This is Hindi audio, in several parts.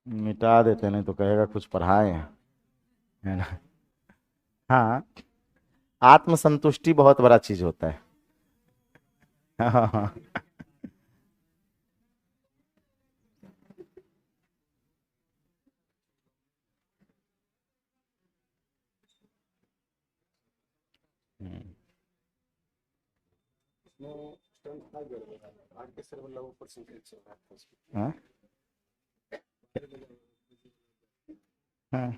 मिटा देते, नहीं तो कहेगा कुछ पढ़ाए हैं, है ना। हाँ, आत्मसंतुष्टि बहुत बड़ा चीज होता है। हाँ हाँ हाँ। हम्म। हाँ हाँ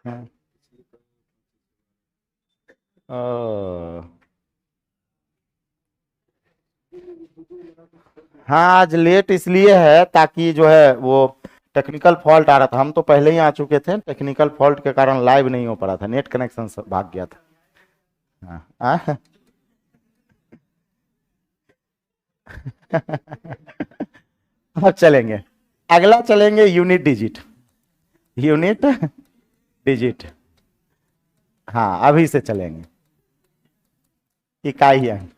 हाँ। ओ, हाँ आज लेट इसलिए है ताकि जो है वो टेक्निकल फॉल्ट आ रहा था, हम तो पहले ही आ चुके थे, टेक्निकल फॉल्ट के कारण लाइव नहीं हो पा रहा था, नेट कनेक्शन भाग गया था। हाँ अब चलेंगे, अगला चलेंगे यूनिट डिजिट। यूनिट डिजिट, हाँ अभी से चलेंगे। इकाई अंक,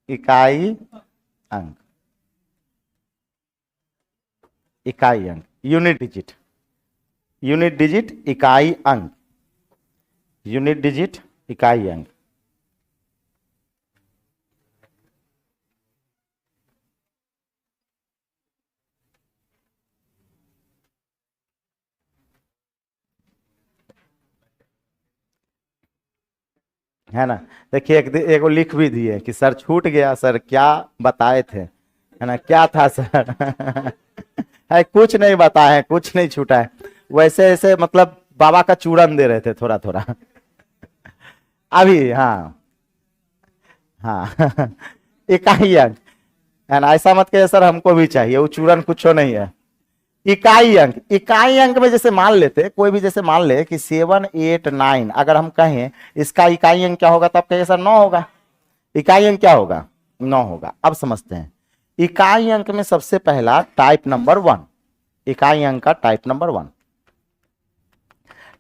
इकाई अंक, इकाई अंक, यूनिट डिजिट, यूनिट डिजिट इकाई अंक, यूनिट डिजिट इकाई अंक, है ना। देखिए एक वो लिख भी दिए कि सर छूट गया, सर क्या बताए थे, है ना, क्या था सर। है कुछ नहीं बताए, कुछ नहीं छूटा है, वैसे ऐसे मतलब बाबा का चूरन दे रहे थे थोड़ा थोड़ा। अभी हाँ हाँ। इकाई अंक, है ना, ऐसा मत कहिए सर हमको भी चाहिए, वो चूरन कुछ नहीं है। इकाई अंक, इकाई अंक में जैसे मान लेते कोई भी, जैसे मान ले कि 7 8 9, अगर हम कहें इसका इकाई अंक क्या होगा, तब कहिए सर 9 होगा। इकाई अंक क्या होगा, 9 होगा। अब समझते हैं, इकाई अंक में सबसे पहला टाइप नंबर 1, इकाई अंक का टाइप नंबर 1,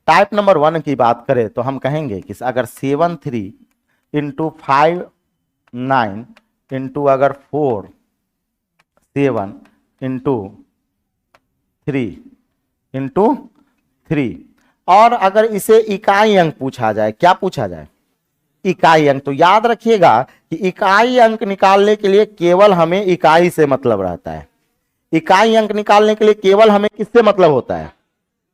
टाइप नंबर 1 की बात करें तो हम कहेंगे कि अगर 7 3 × 5 9 इंटू अगर 4 7 इंटू 3 और अगर इसे इकाई अंक पूछा जाए, क्या पूछा जाए, इकाई अंक, तो याद रखिएगा कि इकाई अंक निकालने के लिए केवल हमें इकाई से मतलब रहता है। इकाई अंक निकालने के लिए केवल हमें किससे मतलब होता है,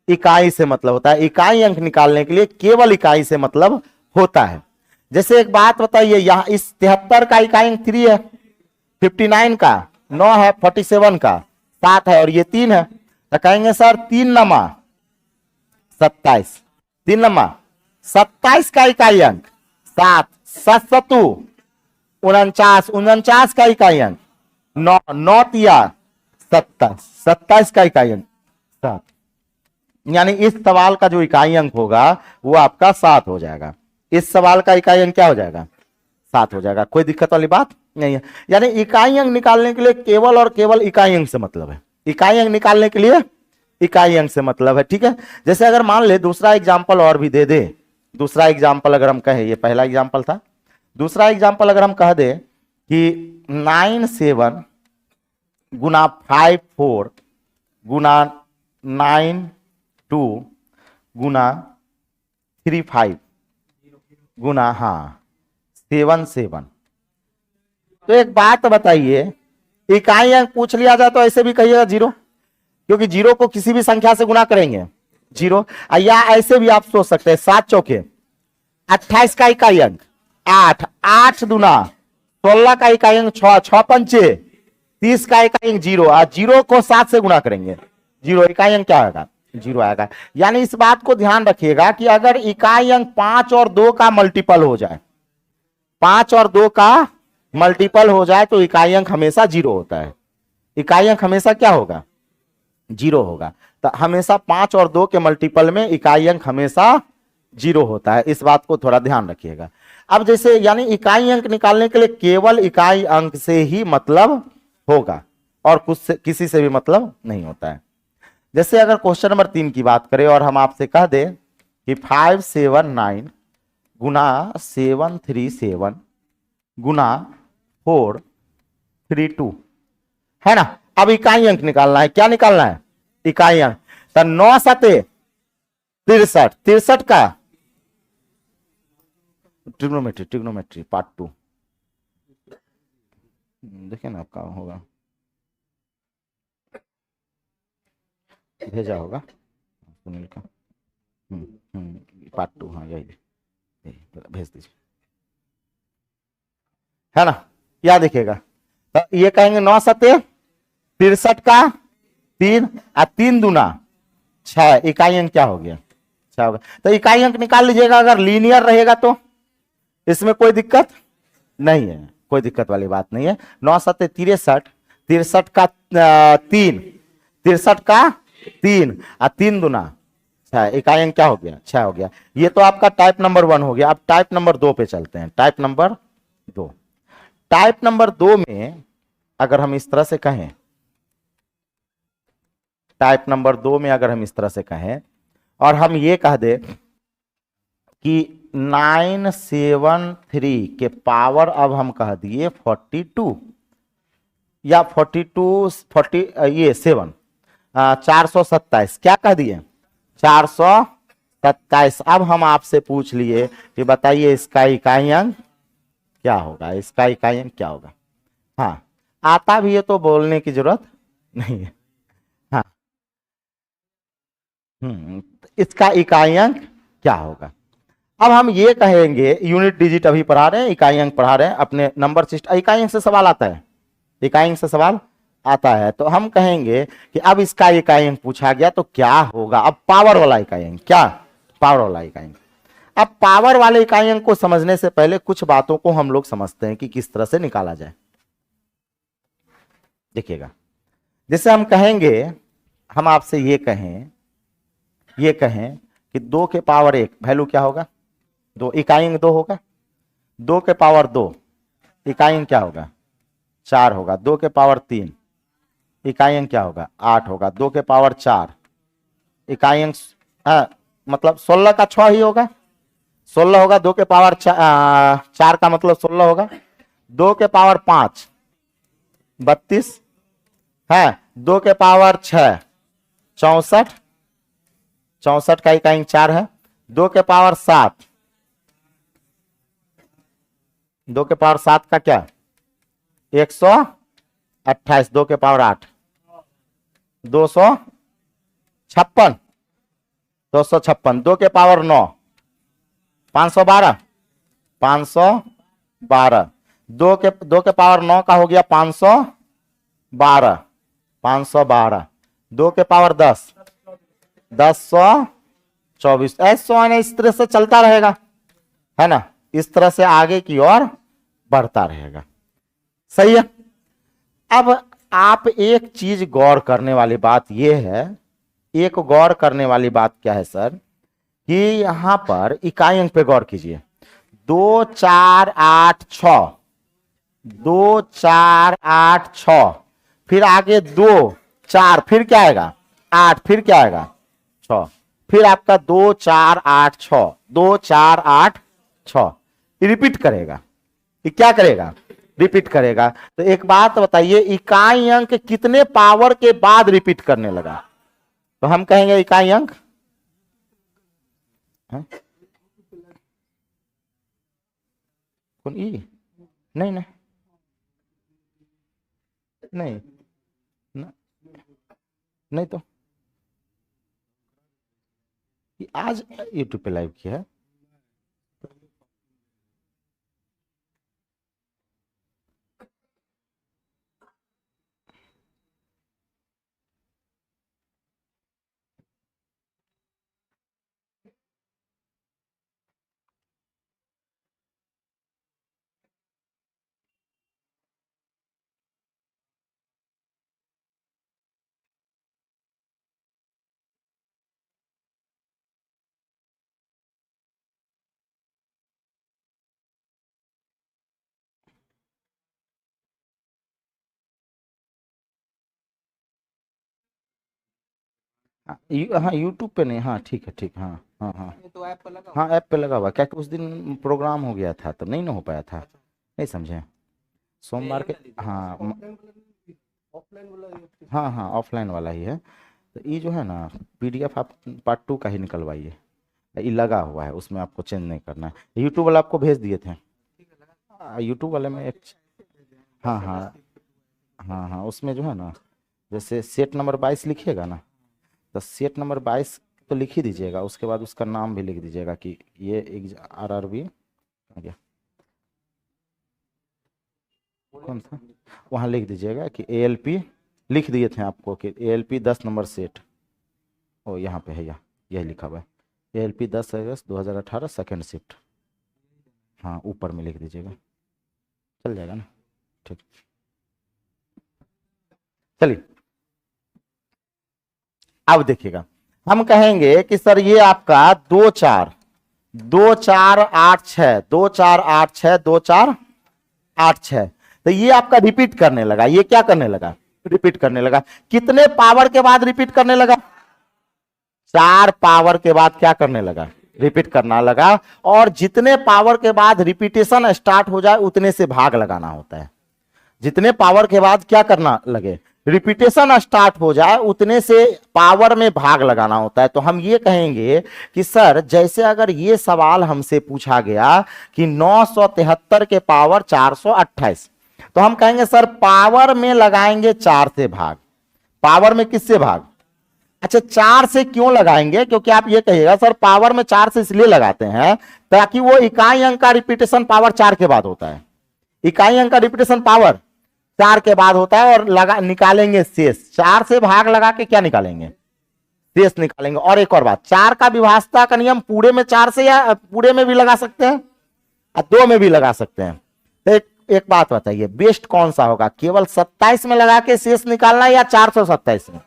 इकाई से मतलब होता है। इकाई अंक निकालने के लिए केवल इकाई से मतलब होता है। जैसे एक बात बताइए, यहां इस 73 का इकाई अंक 3 है, 59 का 9 है, 47 का 7 है और ये 3 है, तो कहेंगे सर 3 नमा 27, 3 नमा 27 का इकाई अंक 7, 7 सतु 49, 49 का इकाई अंक 9, 9 तिया 27, 27 का इकाई अंक 7, यानी इस सवाल का जो इकाई अंक होगा वो आपका 7 हो जाएगा। इस सवाल का इकाई अंक क्या हो जाएगा, 7 हो जाएगा, कोई दिक्कत वाली बात नहीं है। यानी इकाई अंक निकालने के लिए केवल और केवल इकाई अंक से मतलब है, इकाई अंक निकालने के लिए इकाई अंक से मतलब है, ठीक है। जैसे अगर मान ले दूसरा एग्जाम्पल और भी दे दे, दूसरा एग्जाम्पल अगर हम कहें, ये पहला एग्जाम्पल था, दूसरा एग्जाम्पल अगर हम कह दे कि 9 7 गुना 5 4 गुना 9 2 गुना 3 5 गुना, हाँ 7 7। तो एक बात बताइए, इकाई अंक पूछ लिया जाए तो ऐसे भी कहिएगा 0, क्योंकि 0 को किसी भी संख्या से गुना करेंगे 0, या ऐसे भी आप सोच सकते हैं 7 चौके 28 का इकाई अंक 8, 8 दूना 16 का इकाई अंक 6, 6 पंचे 30 का इकाई अंक 0, और 0 को 7 से गुना करेंगे 0, इकाई अंक क्या होगा, 0 आएगा। यानी इस बात को ध्यान रखिएगा कि अगर इकाई अंक 5 और 2 का मल्टीपल हो जाए, 5 और 2 का मल्टीपल हो जाए तो इकाई अंक हमेशा 0 होता है। इकाई अंक हमेशा क्या होगा, 0 होगा। तो हमेशा 5 और 2 के मल्टीपल में इकाई अंक हमेशा 0 होता है, इस बात को थोड़ा ध्यान रखिएगा। अब जैसे यानी इकाई अंक निकालने के लिए केवल इकाई अंक से ही मतलब होगा और कुछ से, किसी से भी मतलब नहीं होता है। जैसे अगर क्वेश्चन नंबर 3 की बात करें और हम आपसे कह दें कि 5 7 9 गुना 7 3 7 गुना 4 32 है ना। अब इकाई अंक निकालना है, क्या निकालना है, इकाई अंक। तो 9 सते 63, 63 का ट्रिग्नोमेट्री पार्ट 2 देखिए ना आपका होगा, भेजा होगा सुनील का। पार्ट 2, हाँ यही भेज दीजिए, है ना। क्या दिखेगा, तो ये कहेंगे 9 सते 63 का 3 और 3 दूना 6, इकाई अंक क्या हो गया, 6 होगा। तो इकाई अंक निकाल लीजिएगा, अगर लीनियर रहेगा तो इसमें कोई दिक्कत नहीं है, कोई दिक्कत वाली बात नहीं है। 9 सते 63, 63 का 3, 63 का 3 और 3 दूना 6, इकाई अंक क्या हो गया, 6 हो गया। ये तो आपका टाइप नंबर 1 हो गया। अब टाइप नंबर 2 पे चलते हैं। टाइप नंबर 2, टाइप नंबर 2 में अगर हम इस तरह से कहें, टाइप नंबर 2 में अगर हम इस तरह से कहें और हम ये कह दे कि 973 के पावर अब हम कह दिए 42 या 42 40 ये 7 427, क्या कह दिए 427। अब हम आपसे पूछ लिए कि बताइए इसका इकाई अंक क्या होगा, इसका इकाई अंक क्या होगा। हाँ आता भी है तो बोलने की जरूरत नहीं है। हाँ इसका इकाई अंक क्या होगा। अब हम ये कहेंगे, यूनिट डिजिट अभी पढ़ा रहे हैं, इकाई अंक पढ़ा रहे हैं अपने नंबर सिस्टम। इकाई अंक से सवाल आता है, इकाई अंक से सवाल आता है, तो हम कहेंगे कि अब इसका इकाई अंक पूछा गया तो क्या होगा। अब पावर वाला इकाई अंक, क्या पावर वाला इकाई अंक। अब पावर वाले इकाई अंक को समझने से पहले कुछ बातों को हम लोग समझते हैं कि किस तरह से निकाला जाए। देखिएगा, जैसे हम कहेंगे, हम आपसे ये कहें कि 2 के पावर 1 वैल्यू क्या होगा, 2, इकाई अंक 2 होगा। 2 के पावर 2 इकाई अंक क्या होगा, 4 होगा। 2 के पावर 3 इकाई अंक क्या होगा, 8 होगा। 2 के पावर 4 इकाई अंक मतलब 16 का 6 ही होगा, 16 होगा। 2 के पावर 4 का मतलब 16 होगा। 2 के पावर 5 32 है। 2 के पावर 6 64, 64 का इकाई अंक 4 है। 2 के पावर 7, 2 के पावर 7 का क्या 128। 2 के पावर 8 256, 256। 2 के पावर 9 512, 512। 2 के पावर 9 का हो गया 512, 512। 2 के पावर 10 1024। ऐसा इस तरह से चलता रहेगा, है ना, इस तरह से आगे की ओर बढ़ता रहेगा। सही है। अब आप एक चीज गौर करने वाली बात यह है, एक गौर करने वाली बात क्या है सर, कि यहां पर इकाई अंक पे गौर कीजिए। 2 4 8 6, 2 4 8 6, फिर आगे 2 4, फिर क्या आएगा 8, फिर क्या आएगा 6, फिर आपका 2 4 8 6, 2 4 8 6 रिपीट करेगा। ये क्या करेगा, रिपीट करेगा। तो एक बात बताइए, इकाई अंक कितने पावर के बाद रिपीट करने लगा। तो हम कहेंगे इकाई अंक कौन ई, नहीं नहीं नहीं नहीं, तो आज यूट्यूब पे लाइव किया है। हाँ यूट्यूब पे नहीं, हाँ ठीक है ठीक, हाँ हाँ हाँ तो ऐप पर लगा, हाँ ऐप पे लगा हुआ। क्या कि उस दिन प्रोग्राम हो गया था तो नहीं ना हो पाया था, नहीं समझे। सोमवार के, हाँ हाँ हाँ ऑफलाइन वाला ही है। तो ये जो है ना PDF आप पार्ट 2 का ही निकलवाइए, ये लगा हुआ है उसमें, आपको चेंज नहीं करना है। यूट्यूब वाला आपको भेज दिए थे, यूट्यूब वाले में एक, हाँ हाँ हाँ हाँ उसमें जो है ना, जैसे सेट नंबर 22 लिखिएगा ना, तो सेट नंबर 22 तो लिख ही दीजिएगा, उसके बाद उसका नाम भी लिख दीजिएगा कि ये एक RRB आ गया, कौन सा, वहाँ लिख दीजिएगा कि ALP, लिख दिए थे आपको कि ALP 10 नंबर सेट, ओ यहाँ पे है, यही लिखा हुआ है, ALP 10 अगस्त 2018 सेकेंड शिफ्ट, हाँ ऊपर में लिख दीजिएगा, चल जाएगा ना, ठीक। चलिए अब देखिएगा, हम कहेंगे कि सर ये आपका 2 4 2 4 8 6 2 4 8 6 2 4 8 6, तो ये आपका रिपीट करने लगा, ये क्या करने लगा, रिपीट करने लगा। कितने पावर के बाद रिपीट करने लगा, 4 पावर के बाद क्या करने लगा, रिपीट करना लगा। और जितने पावर के बाद रिपीटेशन स्टार्ट हो जाए उतने से भाग लगाना होता है, जितने पावर के बाद क्या करना लगे, रिपीटेशन स्टार्ट हो जाए उतने से पावर में भाग लगाना होता है। तो हम ये कहेंगे कि सर जैसे अगर ये सवाल हमसे पूछा गया कि 973 के पावर 428, तो हम कहेंगे सर पावर में लगाएंगे 4 से भाग, पावर में किससे भाग, अच्छा 4 से क्यों लगाएंगे, क्योंकि आप ये कहिएगा सर पावर में 4 से इसलिए लगाते हैं ताकि वो इकाई अंक का रिपीटेशन पावर 4 के बाद होता है, इकाई अंक का रिपीटेशन पावर 4 के बाद होता है, और लगा निकालेंगे शेष, 4 से भाग लगा के क्या निकालेंगे, शेष निकालेंगे। और एक और बात, 4 का विभाज्यता का नियम पूरे में 4 से या पूरे में भी लगा सकते हैं और 2 में भी लगा सकते हैं। तो एक बात बताइए बेस्ट कौन सा होगा, केवल 27 में लगा के शेष निकालना या 427 में,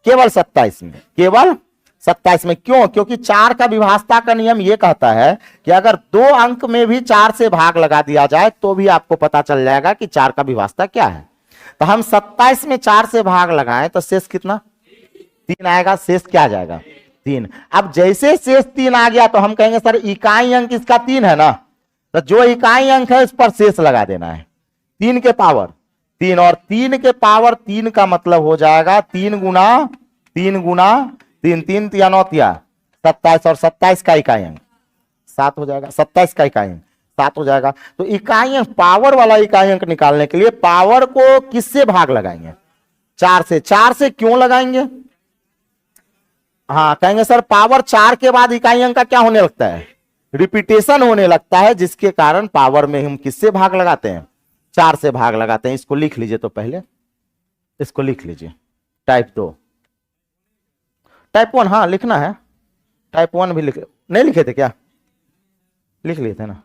केवल 27 में, केवल 27 में। क्यों, क्योंकि 4 का विभाज्यता का नियम यह कहता है कि अगर 2 अंक में भी 4 से भाग लगा दिया जाए तो भी आपको पता चल जाएगा कि 4 का विभाज्यता क्या है। तो हम 27 में 4 से भाग लगाएं तो शेष कितना, 3 आएगा, शेष क्या आ जाएगा 3। अब जैसे शेष 3 आ गया तो हम कहेंगे सर इकाई अंक इसका 3 है ना, तो जो इकाई अंक है उस पर शेष लगा देना है, 3 के पावर 3, और 3 के पावर 3 का मतलब हो जाएगा 3 गुना 3 गुना 3, 3 या 9 या 27, और 27 का इकाई अंक 7 हो जाएगा, 27 का इकाई अंक 7 हो जाएगा। तो इकाई अंक, पावर वाला इकाई अंक निकालने के लिए पावर को किससे भाग लगाएंगे, 4 से। 4 से क्यों लगाएंगे, हाँ कहेंगे सर पावर 4 के बाद इकाई अंक का क्या होने लगता है, रिपीटेशन होने लगता है, जिसके कारण पावर में हम किससे भाग लगाते हैं, 4 से भाग लगाते हैं। इसको लिख लीजिए, तो पहले इसको लिख लीजिए, टाइप 2, टाइप 1 हाँ लिखना है, टाइप 1 भी लिख, नहीं लिखे थे क्या, लिख लिए थे ना।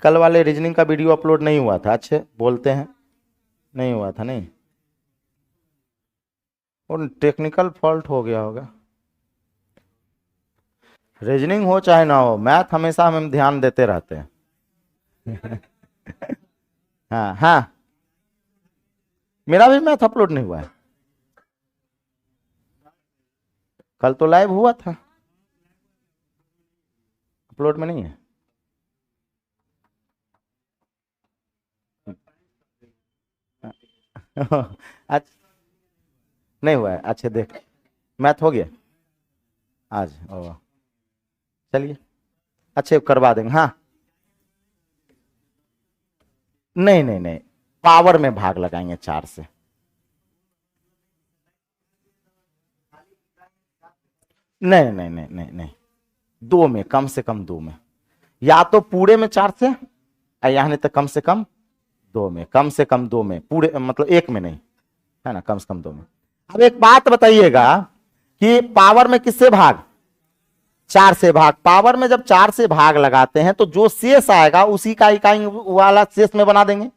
कल वाले रीजनिंग का वीडियो अपलोड नहीं हुआ था, अच्छे बोलते हैं, नहीं हुआ था, नहीं, और टेक्निकल फॉल्ट हो गया होगा। रीजनिंग हो चाहे ना हो, मैथ हमेशा हम ध्यान देते रहते हैं। हाँ हाँ, मेरा भी मैथ अपलोड नहीं हुआ है, कल तो लाइव हुआ था, अपलोड में नहीं है। अच्छा नहीं हुआ है, अच्छा देख मैथ हो गया आज, ओ चलिए अच्छे करवा देंगे। हाँ नहीं नहीं नहीं, पावर में भाग लगाएंगे 4 से, नहीं नहीं नहीं नहीं नहीं, 2 में, कम से कम 2 में, या तो पूरे में 4 से, या नहीं तो कम से कम 2 में, कम से कम 2 में, पूरे मतलब 1 में नहीं, है ना, कम से कम 2 में। अब एक बात बताइएगा कि पावर में किससे भाग, 4 से भाग, पावर में जब 4 से भाग लगाते हैं तो जो शेष आएगा उसी का इकाई वाला शेष में बना देंगे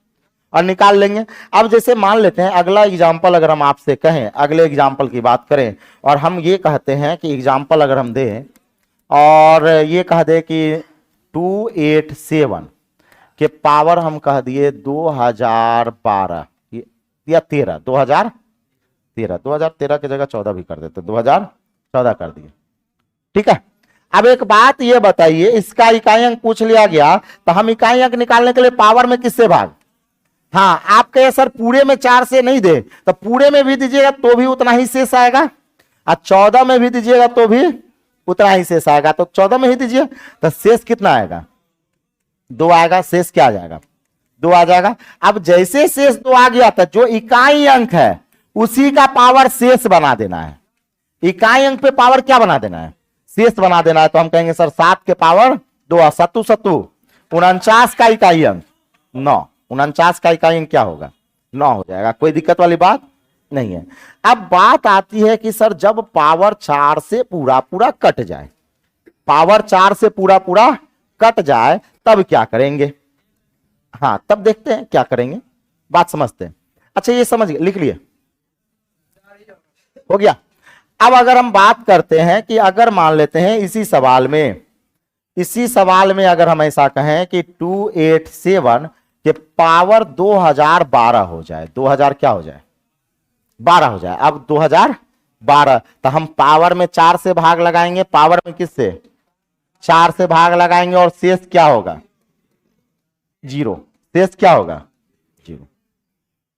और निकाल लेंगे। अब जैसे मान लेते हैं अगला एग्जाम्पल अगर हम आपसे कहें, अगले एग्जाम्पल की बात करें, और हम ये कहते हैं कि एग्जाम्पल अगर हम दें और ये कह दे कि 287 के पावर हम कह दिए 2012 या 13, 13, 2013 की जगह 14 भी कर देते, 2014 कर दिए। ठीक है, अब एक बात ये बताइए, इसका इकाई अंक पूछ लिया गया तो हम इकाई अंक निकालने के लिए पावर में किससे भाग, हाँ आप कहे सर पूरे में 4 से नहीं दे, तो पूरे में भी दीजिएगा तो भी उतना ही शेष आएगा, और 14 में भी दीजिएगा तो भी उतना ही शेष आएगा। तो 14 में ही दीजिए, तो शेष कितना आएगा, 2 आएगा। शेष क्या आ जाएगा, 2 आ जाएगा। अब जैसे शेष 2 आ गया था, जो इकाई अंक है उसी का पावर शेष बना देना है। इकाई अंक पे पावर क्या बना देना है, शेष बना देना है। तो हम कहेंगे सर 7 के पावर 2, सत्तू सत्तू 49 का इकाई अंक 9, 49 का इकाई अंक क्या होगा, 9 हो जाएगा। कोई दिक्कत वाली बात नहीं है। अब बात आती है कि सर जब पावर 4 से पूरा पूरा कट जाए, पावर 4 से पूरा पूरा कट जाए तब क्या करेंगे, हाँ तब देखते हैं क्या करेंगे, बात समझते हैं। अच्छा ये समझ गए, लिख लिए, हो गया। अब अगर हम बात करते हैं कि अगर मान लेते हैं इसी सवाल में अगर हम ऐसा कहें कि 287 के पावर 2012 हो जाए, 2000 क्या हो जाए, 12 हो जाए। अब 2012 तो हम पावर में 4 से भाग लगाएंगे, पावर में किससे, 4 से भाग लगाएंगे, और शेष क्या होगा, 0। शेष क्या होगा, 0।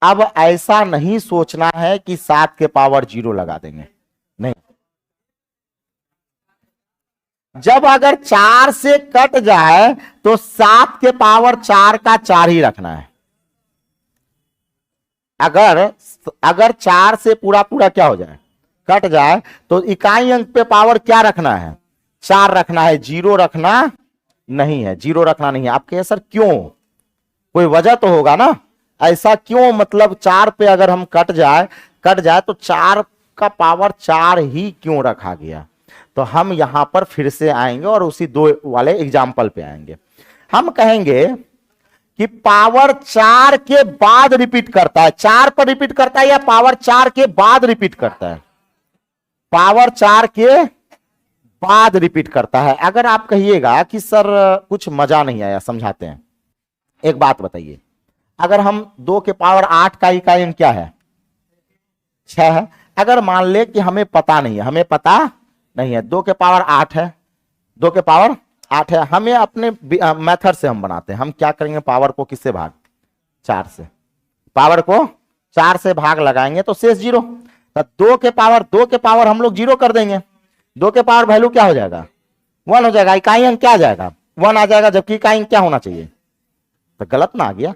अब ऐसा नहीं सोचना है कि 7 के पावर 0 लगा देंगे, नहीं। जब अगर 4 से कट जाए तो 7 के पावर 4 का 4 ही रखना है। अगर 4 से पूरा पूरा क्या हो जाए, कट जाए, तो इकाई अंक पे पावर क्या रखना है, 4 रखना है, 0 रखना नहीं है, 0 रखना नहीं है। आप कहे सर क्यों, कोई वजह तो होगा ना, ऐसा क्यों, मतलब 4 पे अगर हम कट जाए तो 4 का पावर 4 ही क्यों रखा गया। तो हम यहां पर फिर से आएंगे और उसी 2 वाले एग्जाम्पल पे आएंगे। हम कहेंगे कि पावर 4 के बाद रिपीट करता है, 4 पर रिपीट करता है या पावर 4 के बाद रिपीट करता है, पावर 4 के बाद रिपीट करता है। अगर आप कहिएगा कि सर कुछ मजा नहीं आया, समझाते हैं। एक बात बताइए, अगर हम 2 के पावर 8 का इकाई अंक क्या है, 6 है। अगर मान ले कि हमें पता नहीं है, 2 के पावर 8 है, 2 के पावर 8 है, हमें अपने मेथड से हम बनाते हैं। हम क्या करेंगे, पावर को किससे भाग, 4 से, पावर को 4 से भाग लगाएंगे तो शेष 0। तो 2 के पावर हम लोग 0 कर देंगे, 2 के पावर वैल्यू क्या हो जाएगा, 1 हो जाएगा। इकाई अंक क्या आ जाएगा, 1 आ जाएगा, जबकि इकाई अंक क्या होना चाहिए, तो गलत ना आ गया,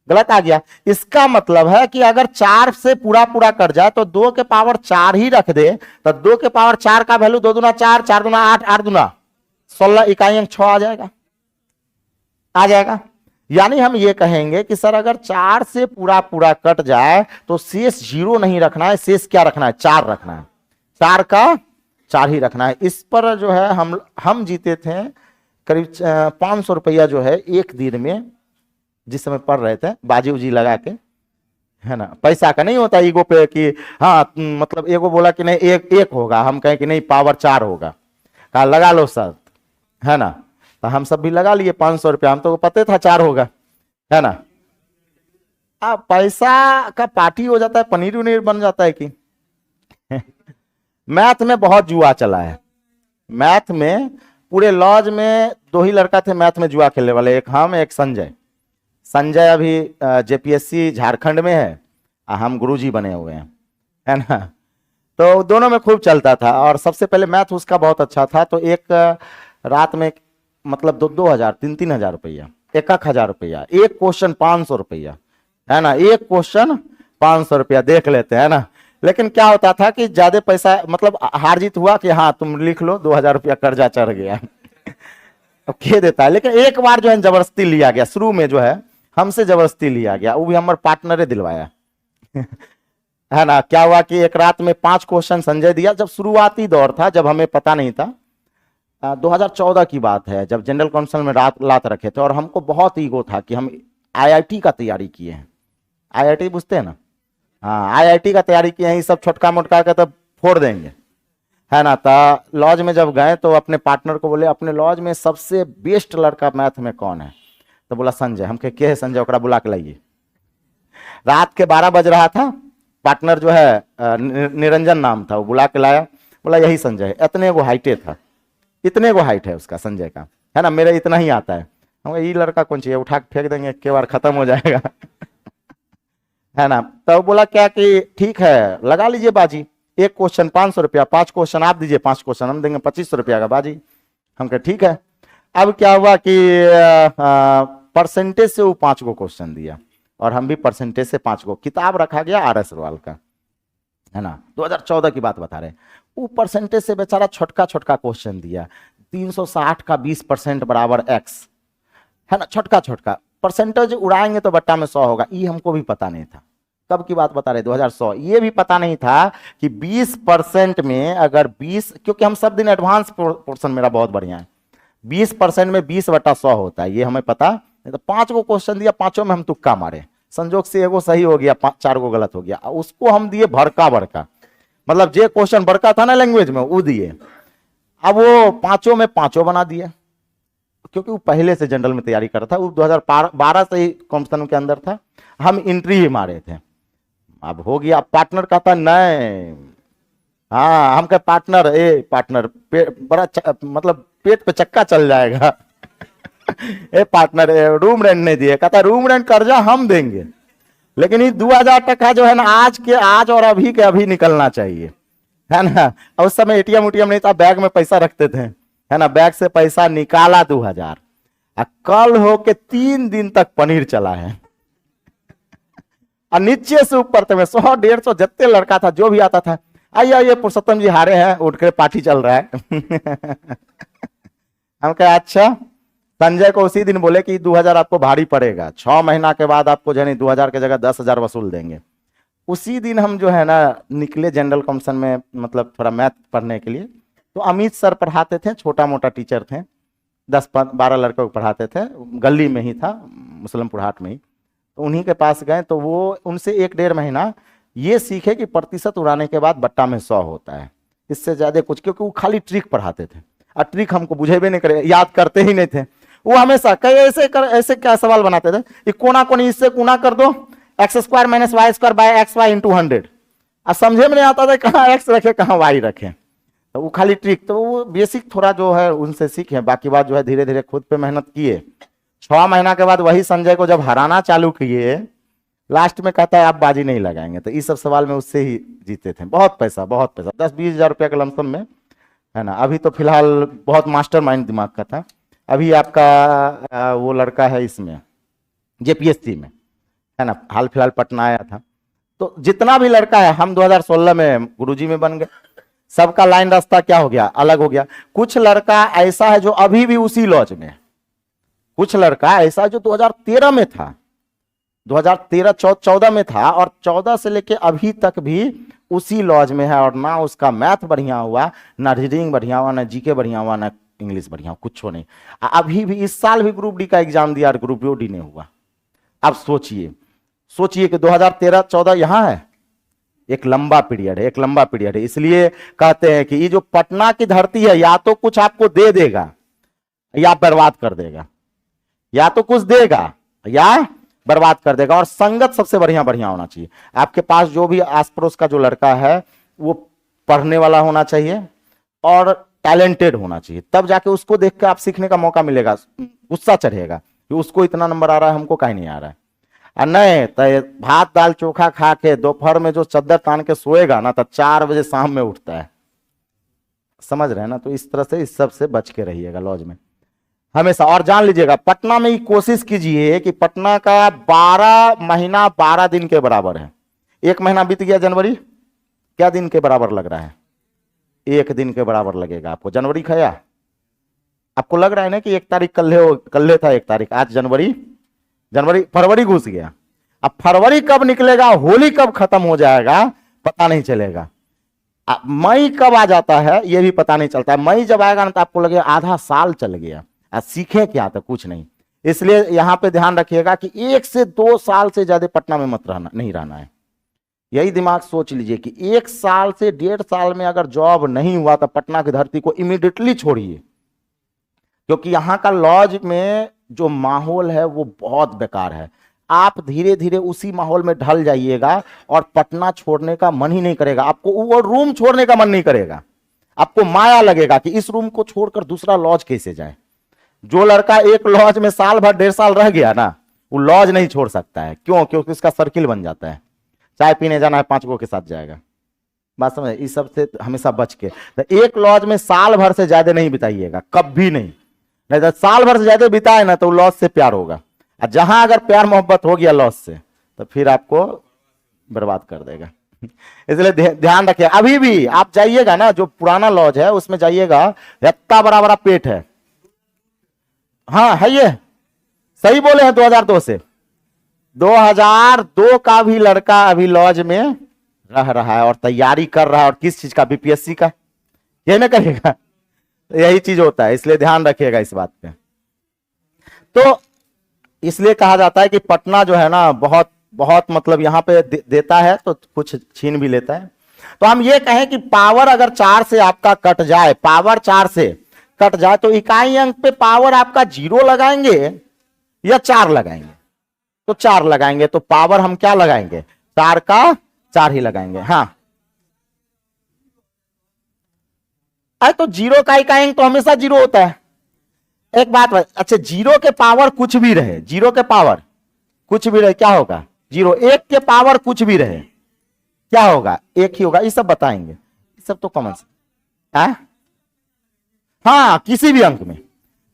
गलत आ गया। इसका मतलब है कि अगर 4 से पूरा पूरा कट जाए तो 2 के पावर 4 ही रख दे, तो 2 के पावर 4 का वैल्यू 2 दूना 4, 4 दूना 8, 8 दूना 16, इकाई अंक 6 आ जाएगा। यानी हम ये कहेंगे कि सर अगर 4 से पूरा पूरा कट जाए तो शेष 0 नहीं रखना है, शेष क्या रखना है, 4 रखना है, 4 का 4 ही रखना है। इस पर जो है हम जीते थे करीब 500 रुपया जो है एक दिन में, जिस समय पढ़ रहे थे, बाजी उजी लगा के, है ना। पैसा का नहीं होता ईगो पे कि हाँ, मतलब एगो बोला कि नहीं एक होगा, हम कहें कि नहीं पावर 4 होगा, कहा लगा लो सर, है ना। तो हम सब भी लगा लिए 500 रुपया, हम तो पता था 4 होगा, है ना। अब पैसा का पार्टी हो जाता है, पनीर उनीर बन जाता है कि मैथ में बहुत जुआ चला है। मैथ में पूरे लॉज में 2 ही लड़का थे मैथ में जुआ खेलने वाले, एक हम एक संजय अभी जेपीएससी झारखंड में है, हम गुरुजी बने हुए हैं, है ना। तो दोनों में खूब चलता था, और सबसे पहले मैथ उसका बहुत अच्छा था। तो एक रात में मतलब 2,000 3,000 रुपया, 1,000 रुपया, एक क्वेश्चन 500 रुपया, है ना, एक क्वेश्चन 500 रुपया, देख लेते हैं ना। लेकिन क्या होता था कि ज्यादा पैसा, मतलब हार जीत हुआ कि हाँ तुम लिख लो, 2,000 रुपया कर्जा चढ़ गया अब खे देता है। लेकिन एक बार जो है जबरदस्ती लिया गया, शुरू में जो है हमसे जबरदस्ती लिया गया, वो भी हमारे पार्टनरे दिलवाया है ना। क्या हुआ कि एक रात में 5 क्वेश्चन संजय दिया, जब शुरुआती दौर था, जब हमें पता नहीं था, 2014 की बात है, जब जनरल काउंसिल में लात रखे थे, और हमको बहुत ईगो था कि हम आईआईटी का तैयारी किए हैं। आईआईटी बुझते हैं ना, हाँ आईआईटी का तैयारी किए हैं, ये सब छोटका मोटका का तो फोड़ देंगे, है ना। तो लॉज में जब गए तो अपने पार्टनर को बोले अपने लॉज में सबसे बेस्ट लड़का मैथ में कौन है, तो बोला संजय। हम के है संजय, ओकरा बुला के लाइए। रात के 12 बज रहा था, पार्टनर जो है निरंजन नाम था, वो बुला के लाया, बोला यही संजय है, इतने को हाइटे था, इतने को हाइट है उसका संजय का, है ना, मेरा इतना ही आता है। हम ये लड़का कौन चाहिए, उठा के फेंक देंगे, एक बार खत्म हो जाएगा। है ना। तो बोला क्या कि ठीक है लगा लीजिए बाजी, एक क्वेश्चन 500 रुपया, 5 क्वेश्चन आप दीजिए, 5 क्वेश्चन हम देंगे, 2500 रुपया का बाजी। हम कहे ठीक है। अब क्या हुआ कि परसेंटेज से वो 5 को क्वेश्चन दिया और हम भी परसेंटेज से 5 को, किताब रखा गया RS रवाल का, है ना, 2014 की बात बता रहे। वो परसेंटेज से बेचारा छोटका छोटका क्वेश्चन दिया, 360 का 20% बराबर x, है ना, छोटका छोटका परसेंटेज उड़ाएंगे तो बट्टा में 100 होगा, ये हमको भी पता नहीं था। कब की बात बता रहे, 2100। ये भी पता नहीं था कि 20% में अगर 20, क्योंकि हम सब दिन एडवांस पोर्शन मेरा बहुत बढ़िया है, 20% में 20/100 होता है, ये हमें पता नहीं। तो 5 को क्वेश्चन दिया, 5 में हम तुक्का मारे, संजोग से एगो सही हो गया, 4 को गलत हो गया, उसको हम दिए भड़का भड़का, मतलब जो क्वेश्चन बड़का था ना लैंग्वेज में वो दिए। अब वो 5 में 5 बना दिए, क्योंकि वो पहले से जनरल में तैयारी कर रहा था, वो 2012 से ही कॉम्पिटिशन के अंदर था, हम एंट्री ही मारे थे। अब हो गया, पार्टनर कहता नहीं, हाँ हम कहे पार्टनर, ए पार्टनर बड़ा मतलब पेट पे चक्का चल जाएगा। ए पार्टनर रूम रेंट नहीं दिए, कहता रूम रेंट कर्जा हम देंगे, लेकिन ये 2000 टका जो है ना आज के आज और अभी के अभी निकलना चाहिए, है ना। और उस समय एटीएम उटीएम नहीं था, बैग में पैसा रखते थे, है ना, बैग से पैसा निकाला 2000, कल होके 3 दिन तक पनीर चला है। और नीचे से ऊपर तक 100 150 जितने लड़का था जो भी आता था, आइए आइए पुरुषोत्तम जी हारे हैं, उठ कर पार्टी चल रहा है। हम कहे अच्छा। संजय को उसी दिन बोले कि 2000 आपको भारी पड़ेगा, 6 महीना के बाद आपको जो है 2000 की जगह 10,000 वसूल देंगे। उसी दिन हम जो है ना निकले जनरल कॉम्पिटिशन में, मतलब थोड़ा मैथ पढ़ने के लिए। तो अमित सर पढ़ाते थे, छोटा मोटा टीचर थे, 10-12 लड़कों को पढ़ाते थे, गली में ही था, मुसलमपुर हाट में ही। तो उन्हीं के पास गए, तो वो उनसे 1-1.5 महीना ये सीखे कि प्रतिशत उड़ाने के बाद बट्टा में 100 होता है, इससे ज्यादा कुछ, क्योंकि वो खाली ट्रिक पढ़ाते थे और ट्रिक हमको बुझे भी नहीं करे, याद करते ही नहीं थे। वो हमेशा कई ऐसे क्या सवाल बनाते थे, ये कोना कोनी इससे गुना कर दो, x² - y² बाय xy × 100। अब समझे में नहीं आता था कहाँ x रखे कहाँ y रखे, तो वो खाली ट्रिक, तो वो बेसिक थोड़ा जो है उनसे सीखे, बाकी बात जो है धीरे धीरे खुद पे मेहनत किए। 6 महीना के बाद वही संजय को जब हराना चालू किए, लास्ट में कहता है आप बाजी नहीं लगाएंगे, तो इस सब सवाल में उससे ही जीते थे। बहुत पैसा 10-20 हजार रुपया के लमसम में, है ना। अभी तो फिलहाल बहुत मास्टरमाइंड दिमाग का था। अभी आपका वो लड़का है इसमें JPSC में, है ना, हाल फिलहाल पटना आया था। तो जितना भी लड़का है, हम 2016 में गुरुजी में बन गए, सबका लाइन रास्ता क्या हो गया, अलग हो गया। कुछ लड़का ऐसा है जो अभी भी उसी लॉज में, कुछ लड़का ऐसा है जो 2013 में था, 2013-14 में था, और 14 से लेके अभी तक भी उसी लॉज में है, और ना उसका मैथ बढ़िया हुआ, ना रीडिंग बढ़िया हुआ, ना जीके बढ़िया हुआ, ना इंग्लिश बढ़िया, कुछ नहीं। अभी भी इस साल भी ग्रुप डी का एग्जाम दिया और ग्रुप डी नहीं हुआ। अब सोचिए कि 2013-14 यहां है, एक लंबा पीरियड है, एक लंबा पीरियड है। इसलिए कहते हैं कि ये जो पटना की धरती है, या तो कुछ आपको दे देगा या बर्बाद कर देगा, या तो कुछ देगा या बर्बाद कर देगा। और संगत सबसे बढ़िया होना चाहिए। आपके पास जो भी आस पड़ोस का जो लड़का है वो पढ़ने वाला होना चाहिए और टैलेंटेड होना चाहिए, तब जाके उसको देख के आप सीखने का मौका मिलेगा। गुस्सा चढ़ेगा कि उसको इतना नंबर आ रहा है, हमको कहीं नहीं आ रहा है। और नहीं तो भात दाल चोखा खा के दोपहर में जो चद्दर तान के सोएगा ना, तो 4 बजे शाम में उठता है, समझ रहे हैं ना। तो इस तरह से इस सब से बच के रहिएगा लॉज में हमेशा। और जान लीजिएगा, पटना में ही कोशिश कीजिए कि पटना का 12 महीना 12 दिन के बराबर है। 1 महीना बीत गया जनवरी, क्या दिन के बराबर लग रहा है? 1 दिन के बराबर लगेगा आपको। जनवरी खाया, आपको लग रहा है ना कि 1 तारीख कल था 1 तारीख, आज फरवरी घुस गया। अब फरवरी कब निकलेगा, होली कब खत्म हो जाएगा पता नहीं चलेगा। मई कब आ जाता है ये भी पता नहीं चलता है। मई जब आएगा ना तो आपको लगेगा आधा साल चल गया। सीखे क्या था, कुछ नहीं। इसलिए यहां पे ध्यान रखिएगा कि 1 से 2 साल से ज्यादा पटना में मत नहीं रहना है। यही दिमाग सोच लीजिए कि 1 साल से 1.5 साल में अगर जॉब नहीं हुआ तो पटना की धरती को इमीडिएटली छोड़िए, क्योंकि यहां का लॉज में जो माहौल है वो बहुत बेकार है। आप धीरे धीरे उसी माहौल में ढल जाइएगा और पटना छोड़ने का मन ही नहीं करेगा, आपको वो रूम छोड़ने का मन नहीं करेगा। आपको माया लगेगा कि इस रूम को छोड़कर दूसरा लॉज कैसे जाए। जो लड़का एक लॉज में साल भर 1.5 साल रह गया ना, वो लॉज नहीं छोड़ सकता है। क्यों? क्योंकि उसका सर्किल बन जाता है। चाय पीने जाना है 5 गो के साथ जाएगा। बात समझ? इस सब से हमेशा बच के, तो एक लॉज में साल भर से ज्यादा नहीं बिताइएगा, कभी नहीं तो साल भर से ज्यादा बिताए ना तो लॉज से प्यार होगा, और जहां अगर प्यार मोहब्बत हो गया लॉज से तो फिर आपको बर्बाद कर देगा। इसलिए ध्यान रखिए। अभी भी आप जाइएगा ना, जो पुराना लॉज है उसमें जाइएगा, इतना बड़ा बड़ा पेट है। हाँ है, ये सही बोले हैं। 2002 से 2002 का भी लड़का अभी लॉज में रह रहा है और तैयारी कर रहा है, और किस चीज का? बीपीएससी का। यही ना करेगा, यही चीज होता है। इसलिए ध्यान रखिएगा इस बात पे। तो इसलिए कहा जाता है कि पटना जो है ना बहुत बहुत मतलब यहां पे देता है तो कुछ छीन भी लेता है। तो हम ये कहें कि पावर अगर 4 से आपका कट जाए, पावर 4 से कट जाए, तो इकाई अंक पे पावर आपका 0 लगाएंगे या 4 लगाएंगे? तो 4 लगाएंगे। तो पावर हम क्या लगाएंगे? 4 का 4 ही लगाएंगे। हाँ, अरे तो 0 का इकाई अंक तो हमेशा 0 होता है। एक बात, अच्छा 0 के पावर कुछ भी रहे, 0 के पावर कुछ भी रहे क्या होगा? 0। 1 के पावर कुछ भी रहे क्या होगा? 1 ही होगा। ये सब बताएंगे, ये सब तो कॉमन है। हाँ, किसी भी अंक में,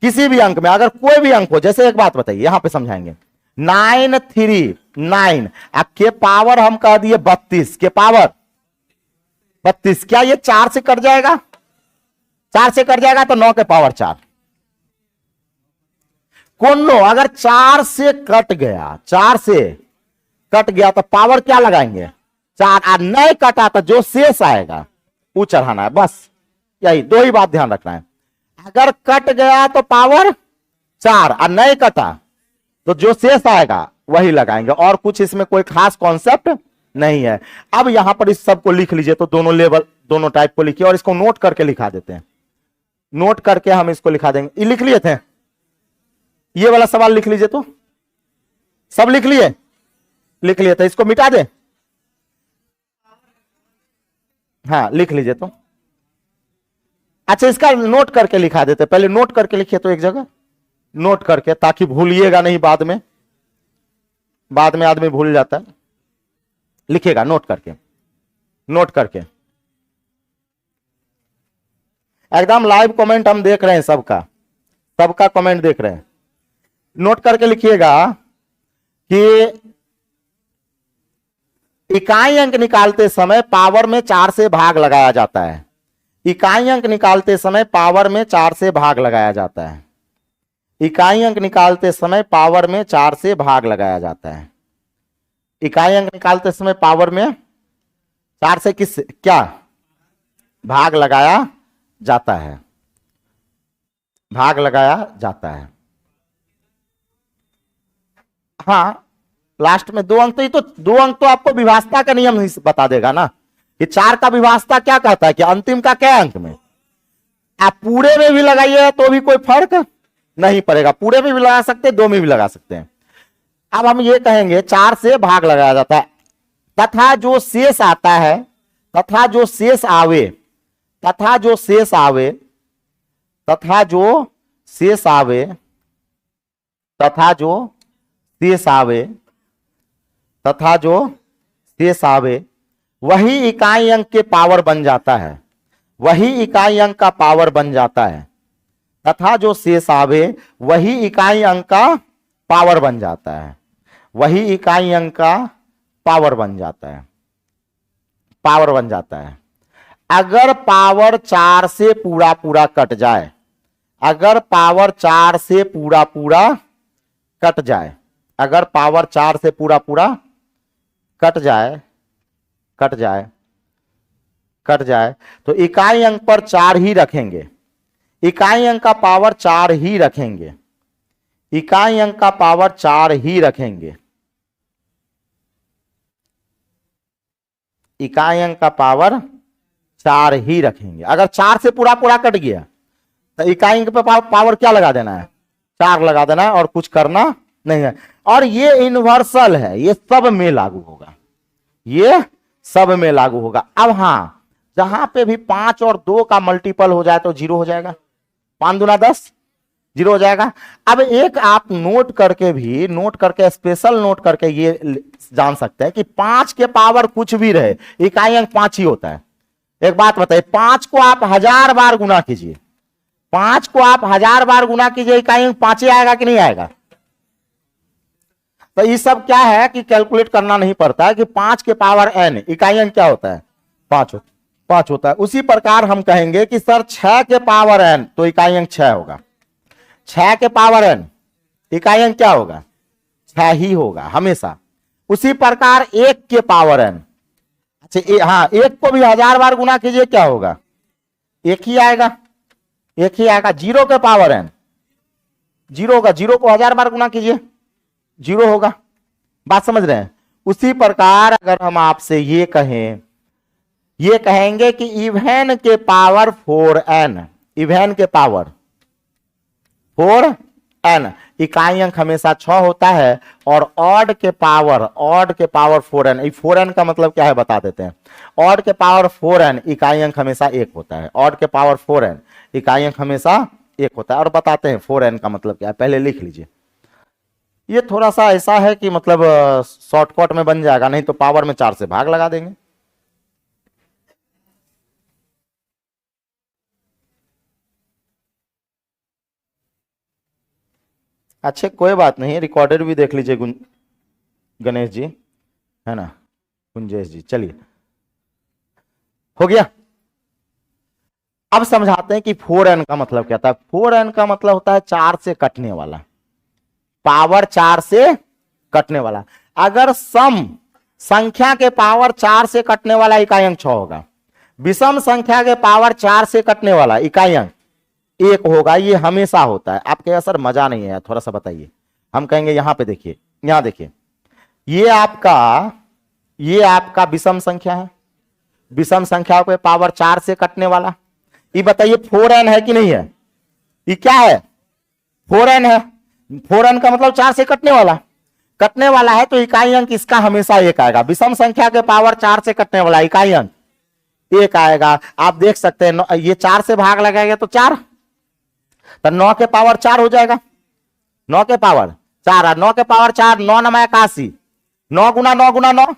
किसी भी अंक में अगर कोई भी अंक हो, जैसे एक बात बताइए, यहां पे समझाएंगे। 9 3 9 के पावर हम कह दिए 32 के पावर 32, क्या ये 4 से कट जाएगा? 4 से कट जाएगा तो 9 के पावर 4। कौन लो अगर 4 से कट गया, 4 से कट गया तो पावर क्या लगाएंगे? 4। और नहीं कटा तो जो शेष आएगा वो चढ़ाना है। बस यही 2 ही बात ध्यान रखना है। अगर कट गया तो पावर 4, और नहीं कटा तो जो शेष आएगा वही लगाएंगे, और कुछ इसमें कोई खास कॉन्सेप्ट नहीं है। अब यहां पर इस सब को लिख लीजिए, तो दोनों लेवल, दोनों टाइप को लिखिए, और इसको नोट करके लिखा देते हैं। नोट करके हम इसको लिखा देंगे। ये लिख लिए थे, ये वाला सवाल लिख लीजिए। तो सब लिख लिए? लिख लिए, तो इसको मिटा दे। हाँ लिख लीजिए। तो अच्छा, इसका नोट करके लिखा देते। पहले नोट करके लिखिए तो एक जगह नोट करके, ताकि भूलिएगा नहीं बाद में। बाद में आदमी भूल जाता है। लिखिएगा नोट करके, नोट करके। एकदम लाइव कमेंट हम देख रहे हैं, सबका सबका कमेंट देख रहे हैं। नोट करके लिखिएगा कि इकाई अंक निकालते समय पावर में 4 से भाग लगाया जाता है। इकाई अंक निकालते समय पावर में 4 से भाग लगाया जाता है। इकाई अंक निकालते समय पावर में 4 से भाग लगाया जाता है। इकाई अंक निकालते समय पावर में 4 से किस क्या भाग लगाया जाता है? भाग लगाया जाता है। हाँ, लास्ट में 2 अंक, तो ये तो 2 अंक तो आपको विभाजता का नियम ही बता देगा ना कि 4 का विभाजता क्या कहता है कि अंतिम का क्या अंक में। आप पूरे में भी लगाइए तो भी कोई फर्क नहीं पड़ेगा। पूरे में भी लगा सकते हैं, 2 में भी लगा सकते हैं। अब हम ये कहेंगे 4 से भाग लगाया जाता है, तथा जो शेष आता है, तथा जो शेष आवे, तथा जो शेष आवे, तथा जो शेष आवे, तथा जो शेष आवे, तथा जो शेष आवे, वही इकाई अंक के पावर बन जाता है। वही इकाई अंक का पावर बन जाता है। तथा जो शेष आवे वही इकाई अंक का पावर बन जाता है। वही इकाई अंक का पावर बन जाता है। पावर बन जाता है। अगर पावर 4 से पूरा पूरा कट जाए, अगर पावर 4 से पूरा पूरा कट जाए, अगर पावर 4 से पूरा पूरा कट जाए, कट जाए, कट जाए, तो इकाई अंक पर 4 ही रखेंगे। इकाई अंक का पावर 4 ही रखेंगे। इकाई अंक का पावर 4 ही रखेंगे। इकाई अंक का पावर 4 ही रखेंगे। अगर 4 से पूरा पूरा कट गया तो इकाई अंक पे पावर क्या लगा देना है? 4 लगा देना है, और कुछ करना नहीं है। और ये यूनिवर्सल है, ये सब में लागू होगा, ये सब में लागू होगा। अब हां, जहां पे भी 5 और 2 का मल्टीपल हो जाए तो 0 हो जाएगा, 5 दूना 10, 0 हो जाएगा। अब एक आप नोट करके स्पेशल नोट करके ये जान सकते हैं कि 5 के पावर कुछ भी रहे, इकाई अंक 5 ही होता है। एक बात बताइए, 5 को आप 1000 बार गुना कीजिए, 5 को आप 1000 बार गुना कीजिए, इकाई अंक 5 ही आएगा कि नहीं आएगा? तो ये सब क्या है कि कैलकुलेट करना नहीं पड़ता है कि 5 के पावर n इकाई अंक क्या होता है, 5 होता है। उसी प्रकार हम कहेंगे कि सर 6 के पावर n तो इकाई अंक 6 होगा, 6 के पावर n इकाई अंक क्या होगा, 6 ही होगा हमेशा। उसी प्रकार 1 के पावर n, अच्छा हाँ 1 को भी 1000 बार गुना कीजिए, क्या होगा, 1 ही आएगा, 1 ही आएगा। 0 के पावर n 0 होगा, 0 को 1000 बार गुना कीजिए, 0 होगा। बात समझ रहे हैं? उसी प्रकार अगर हम आपसे ये कहेंगे कि इवन के पावर 4n, इवन के पावर 4n इकाई अंक हमेशा 6 होता है, और ऑड के पावर 4n, 4n का मतलब क्या है बता देते हैं। ऑड के पावर 4n इकाई अंक हमेशा 1 होता है, ऑड के पावर 4n इकाई अंक हमेशा 1 होता है। और बताते हैं 4n का मतलब क्या है, पहले लिख लीजिए। ये थोड़ा सा ऐसा है कि मतलब शॉर्टकट में बन जाएगा, नहीं तो पावर में 4 से भाग लगा देंगे। अच्छे कोई बात नहीं, रिकॉर्डेड भी देख लीजिए गणेश जी, है ना, कुंजेश जी। चलिए हो गया। अब समझाते हैं कि 4n का मतलब क्या था। 4n का मतलब होता है 4 से कटने वाला, पावर 4 से कटने वाला। अगर सम संख्या के पावर 4 से कटने वाला इकाई अंक 6 होगा, विषम संख्या के पावर 4 से कटने वाला इकाई अंक 1 होगा। ये हमेशा होता है। आप कहें सर मजा नहीं है, थोड़ा सा बताइए। हम कहेंगे यहां पे देखिए, यहां देखिए, ये आपका विषम संख्या है, विषम संख्या के पावर 4 से कटने वाला। ये बताइए 4n है कि नहीं है? ये क्या है? 4n है। 4n का मतलब 4 से कटने वाला है, तो इकाई अंक इसका हमेशा 1 आएगा। विषम संख्या के पावर 4 से कटने वाला इकाई अंक 1 आएगा। आप देख सकते हैं ये 4 से भाग लगाएगा तो 4, तो 9 के पावर 4 हो जाएगा। 9 के पावर 4, 9 के पावर 4, 9 9 81, 9 गुना 9 गुना 9,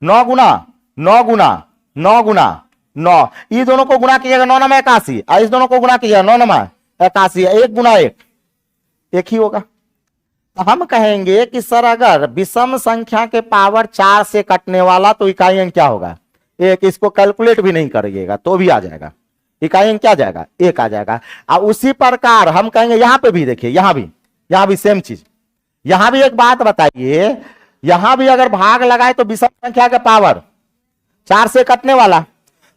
9 गुना 9 गुना 9 गुना 9, ये दोनों को गुना कीजिएगा 9 9 81, और इस दोनों को गुना कीजिएगा 9 9 81, 1 गुना 1 1 ही होगा। तो हम कहेंगे कि सर अगर विषम संख्या के पावर 4 से कटने वाला तो इकाई अंक क्या होगा, 1। इसको कैलकुलेट भी नहीं करिएगा तो भी आ जाएगा, इकाई अंक क्या आ जाएगा, 1 आ जाएगा। और उसी प्रकार हम कहेंगे यहां पे भी देखिए, यहां भी सेम चीज। यहां भी एक बात बताइए, यहां भी अगर भाग लगाए तो विषम संख्या के पावर 4 से कटने वाला,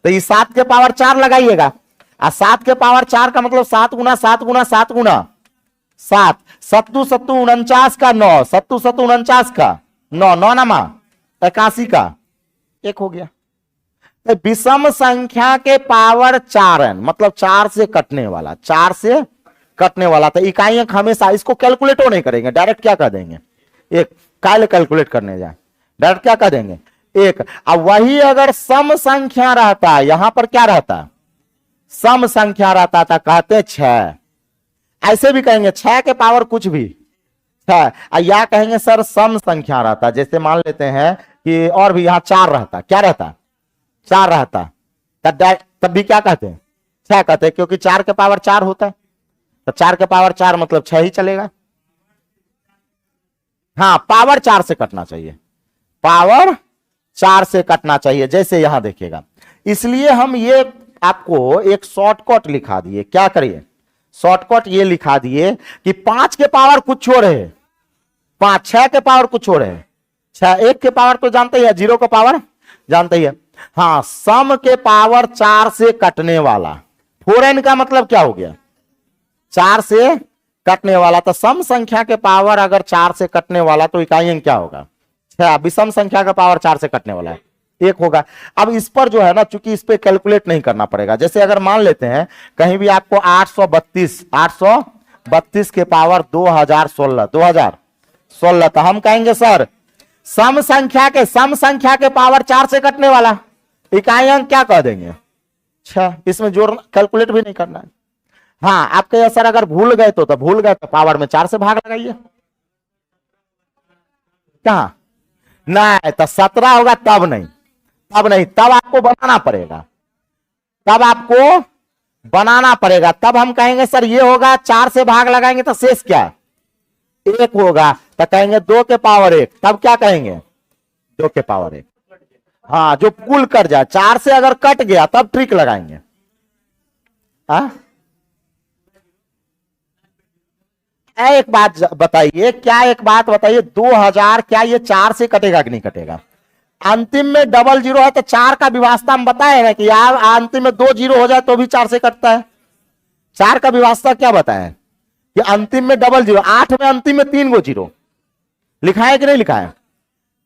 तो ये 7 के पावर 4 लगाइएगा। और 7 के पावर 4 का मतलब 7 गुना 7 गुना 7 गुना 7, 7 7 49 का 9, 7 7 49 का 9, 9 नमा 81 का 1 हो गया। तो विषम संख्या के पावर 4n मतलब 4 से कटने वाला, 4 से कटने वाला। तो इकाई अंक हमेशा, इसको कैलकुलेट नहीं करेंगे, डायरेक्ट क्या कर देंगे 1। काले कैलकुलेट करने जाए, डायरेक्ट क्या कर देंगे 1। अब वही अगर सम संख्या रहता, यहां पर क्या रहता, सम संख्या रहता था, कहते 6। ऐसे भी कहेंगे 6 के पावर कुछ भी 6, या कहेंगे सर सम संख्या रहता, जैसे मान लेते हैं कि और भी यहां 4 रहता, क्या रहता 4 रहता, तब भी क्या कहते हैं 6 कहते हैं, क्योंकि 4 के पावर 4 होता है। तो 4 के पावर 4 मतलब 6 ही चलेगा। हाँ, पावर 4 से कटना चाहिए, पावर 4 से कटना चाहिए, जैसे यहां देखिएगा। इसलिए हम ये आपको एक शॉर्टकट लिखा दिए। क्या करिए, शॉर्टकट ये लिखा दिए कि 5 के पावर कुछ छोड़ है, 5, 6 के पावर कुछ छोड़ है, 6, 1 के पावर तो जानते ही है, 0 का पावर जानते ही है। हाँ, सम के पावर 4 से कटने वाला, 4n का मतलब क्या हो गया, 4 से कटने वाला। तो सम संख्या के पावर अगर 4 से कटने वाला तो इकाई अंक क्या होगा 6। विषम संख्या का पावर 4 से कटने वाला है 1 होगा। अब इस पर जो है ना, चूंकि इस पे कैलकुलेट नहीं करना पड़ेगा। जैसे अगर मान लेते हैं कहीं भी आपको 832 के पावर 2016 16। तो हम कहेंगे सर सम संख्या के पावर 4 से कटने वाला इकाई अंक क्या कह देंगे। अच्छा, इसमें जोड़ कैलकुलेट भी नहीं करना है। हाँ, आपके सर अगर भूल गए तो भूल गए तो पावर में 4 से भाग लगाइए। कहा नहीं, तो 17 होगा तब नहीं, तब आपको बनाना पड़ेगा, तब हम कहेंगे सर ये होगा 4 से भाग लगाएंगे तो शेष क्या 1 होगा, तो कहेंगे 2 के पावर 1, तब क्या कहेंगे 2 के पावर 1। हाँ, जो कुल कट जाए 4 से अगर कट गया तब ट्रिक लगाएंगे। एक बात बताइए, 2000 क्या ये 4 से कटेगा कि नहीं कटेगा। अंतिम में डबल जीरो है तो 4 का विभाजता हम बताए ना कि यार अंतिम में 2 जीरो हो जाए तो भी 4 से कटता है। 4 का विभाजता क्या बताया कि अंतिम में डबल जीरो, 8 में अंतिम में 3 गो जीरो लिखा है कि नहीं लिखा है।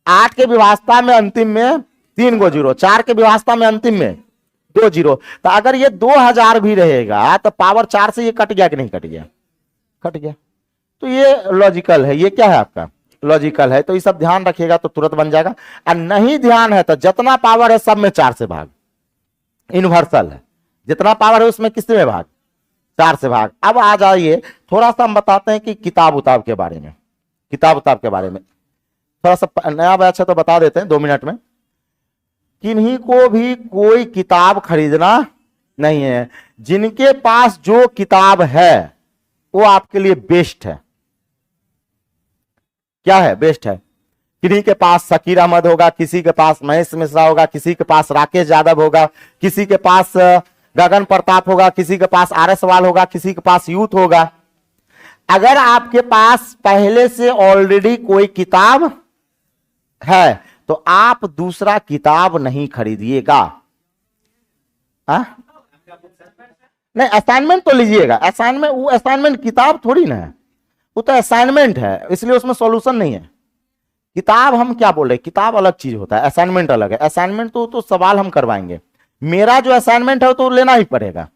8 के विभाजता में अंतिम में 3 गो जीरो, 4 के विभाजता में अंतिम में 2 जीरो। तो अगर ये 2000 भी रहेगा तो पावर 4 से ये कट गया कि नहीं कट गया, कट गया। तो ये लॉजिकल है, ये क्या है आपका लॉजिकल है। तो ये सब ध्यान रखिएगा तो तुरंत बन जाएगा। और नहीं ध्यान है तो जितना पावर है सब में 4 से भाग, इन्वर्सल है, जितना पावर है उसमें किस में भाग 4 से भाग। अब आ जाइए थोड़ा सा हम बताते हैं कि किताब उताब के बारे में, थोड़ा सा नया बैच है तो बता देते हैं 2 मिनट में। किन्हीं को भी कोई किताब खरीदना नहीं है, जिनके पास जो किताब है वो आपके लिए बेस्ट है। क्या है बेस्ट है। किन्हीं के पास शकीर अहमद होगा, किसी के पास महेश मिश्रा होगा, किसी के पास राकेश यादव होगा, किसी के पास गगन प्रताप होगा, किसी के पास आर एस वाल होगा, किसी के पास यूथ होगा। अगर आपके पास पहले से ऑलरेडी कोई किताब है तो आप दूसरा किताब नहीं खरीदिएगा। नहीं, असाइनमेंट तो लीजिएगा। असाइनमेंट किताब थोड़ी ना है, वो तो असाइनमेंट है, इसलिए उसमें सॉल्यूशन नहीं है। किताब हम क्या बोल रहे हैं, किताब अलग चीज होता है, असाइनमेंट अलग है। असाइनमेंट तो सवाल हम करवाएंगे, मेरा जो असाइनमेंट है तो लेना ही पड़ेगा।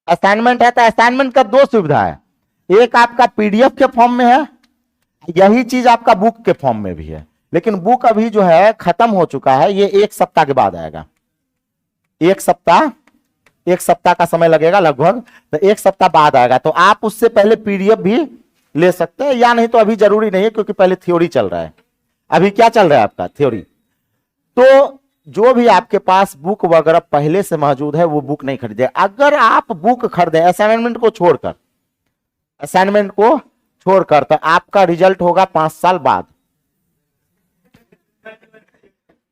असाइनमेंट है तो असाइनमेंट का 2 सुविधा है, एक आपका पीडीएफ के फॉर्म में है, यही चीज आपका बुक के फॉर्म में भी है। लेकिन बुक अभी जो है खत्म हो चुका है, ये 1 सप्ताह के बाद आएगा। 1 सप्ताह का समय लगेगा लगभग, तो 1 सप्ताह बाद आएगा। तो आप उससे पहले पीडीएफ भी ले सकते हैं, या नहीं तो अभी जरूरी नहीं है क्योंकि पहले थ्योरी चल रहा है। अभी क्या चल रहा है आपका थ्योरी। तो जो भी आपके पास बुक वगैरह पहले से मौजूद है वो बुक नहीं खरीदे। अगर आप बुक खरीदे असाइनमेंट को छोड़कर तो आपका रिजल्ट होगा 5 साल बाद।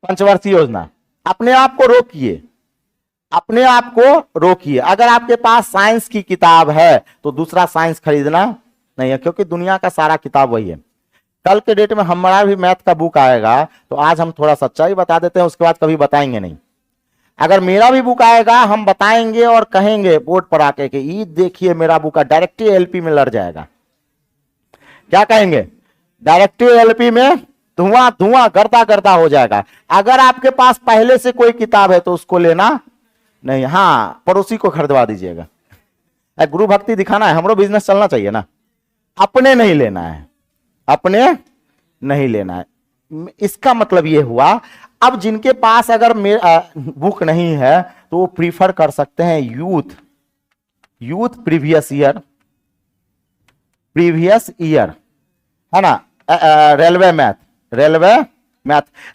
पंचवर्षीय योजना, अपने आप को रोकिए। अगर आपके पास साइंस की किताब है तो दूसरा साइंस खरीदना नहीं है, क्योंकि दुनिया का सारा किताब वही है। कल के डेट में हमारा भी मैथ का बुक आएगा तो आज हम थोड़ा सच्चाई बता देते हैं, उसके बाद कभी बताएंगे नहीं। अगर मेरा भी बुक आएगा हम बताएंगे और कहेंगे बोर्ड पर आके कि ये देखिए मेरा बुक है, डायरेक्टली एलपी में लड़ जाएगा। क्या कहेंगे, डायरेक्टली एलपी में धुआं गर्दा हो जाएगा। अगर आपके पास पहले से कोई किताब है तो उसको लेना नहीं, हाँ पड़ोसी को खरीदवा दीजिएगा। गुरु भक्ति दिखाना है, हमरो बिजनेस चलना चाहिए ना। अपने नहीं लेना है। इसका मतलब ये हुआ, अब जिनके पास अगर बुक नहीं है तो वो प्रीफर कर सकते हैं यूथ प्रीवियस ईयर है ना, रेलवे मैथ।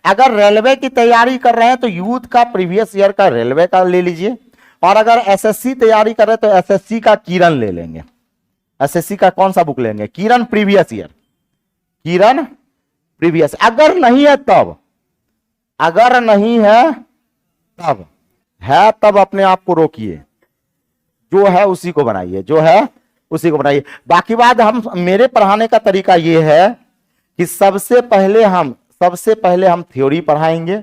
अगर रेलवे की तैयारी कर रहे हैं तो यूथ का प्रीवियस ईयर का रेलवे का ले लीजिए, और अगर एसएससी तैयारी कर रहे हैं तो एसएससी का किरण ले लेंगे। एसएससी का कौन सा बुक लेंगे, किरण प्रीवियस। अगर नहीं है तब अपने आप को रोकिए, जो है उसी को बनाइए। बाकी बात मेरे पढ़ाने का तरीका ये है कि सबसे पहले हम थ्योरी पढ़ाएंगे,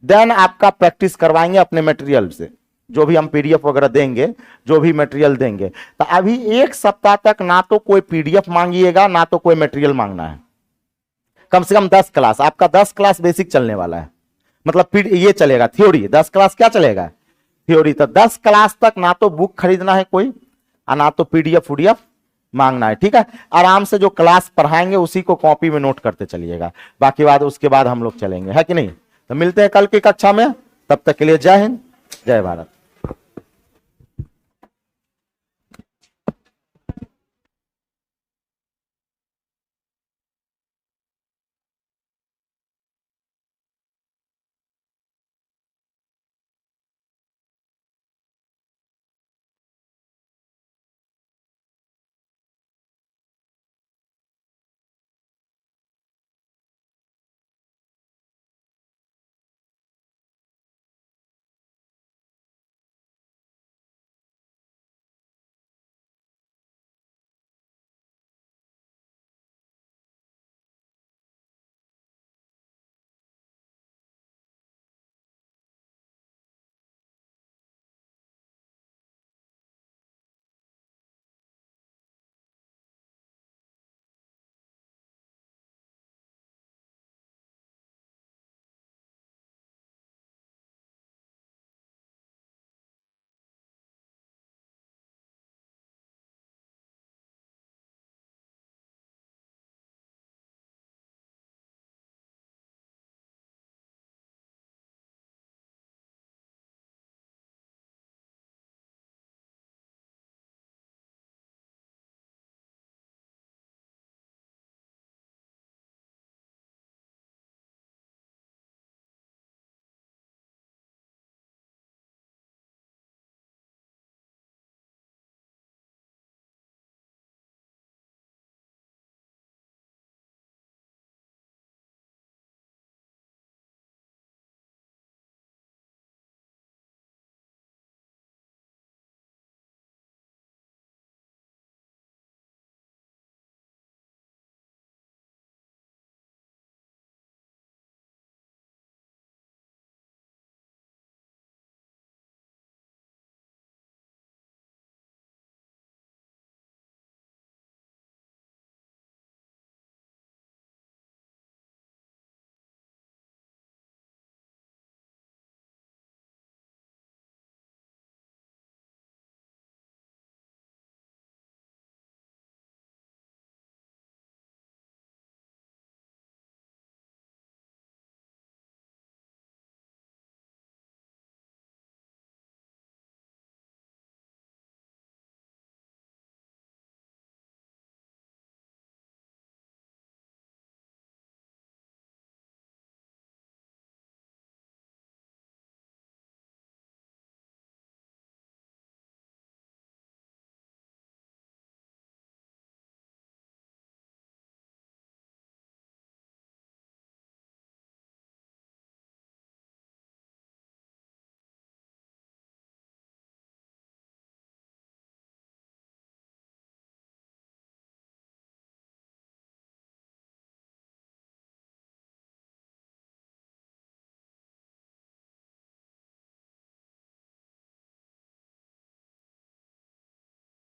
देन आपका प्रैक्टिस करवाएंगे अपने मटेरियल से, जो भी हम पीडीएफ वगैरह देंगे, जो भी मटेरियल देंगे। तो अभी 1 सप्ताह तक ना तो कोई पीडीएफ मांगिएगा ना तो कोई मटेरियल मांगना है। कम से कम 10 क्लास, आपका 10 क्लास बेसिक चलने वाला है, मतलब ये चलेगा थ्योरी। 10 क्लास क्या चलेगा, थ्योरी। तो 10 क्लास तक ना तो बुक खरीदना है कोई, और ना तो पीडीएफ मांगना है, ठीक है। आराम से जो क्लास पढ़ाएंगे उसी को कॉपी में नोट करते चलिएगा, बाकी बात उसके बाद हम लोग चलेंगे, है कि नहीं। तो मिलते हैं कल की कक्षा में, तब तक के लिए जय हिंद, जय भारत।